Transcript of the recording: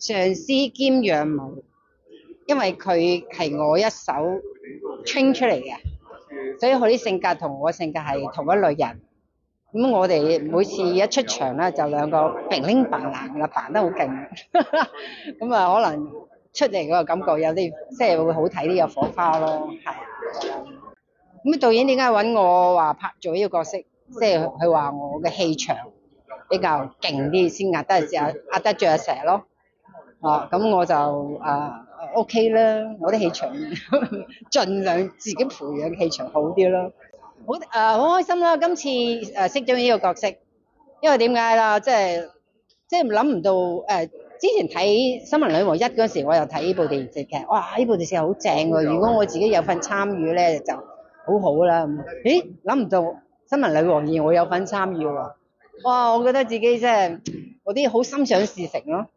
上司兼養母，因為佢係我一手 train 出嚟嘅，所以佢啲性格同我性格係同一類人。咁我哋每次一出場咧，就兩個乒鈴嘭冷啦，嘭得好勁。咁啊，可能出嚟嗰個感覺有啲即係會好睇啲，有火花咯。係。咁導演點解揾我話拍做呢個角色？即係佢話我嘅氣場比較勁啲，先壓得住阿蛇咯。咁我就OK 啦，我啲氣場盡量自己培養氣場好啲咯。好開心啦！今次識咗呢個角色，因為點解啦？即係諗唔到之前睇《新聞女王1》嗰時，我又睇呢部電視劇，哇！呢部電視劇好正喎！如果我自己有份參與咧，就好好啦。咦？諗唔到《新聞女王2》我有份參與喎！哇！我覺得自己即係嗰啲好心想事成咯。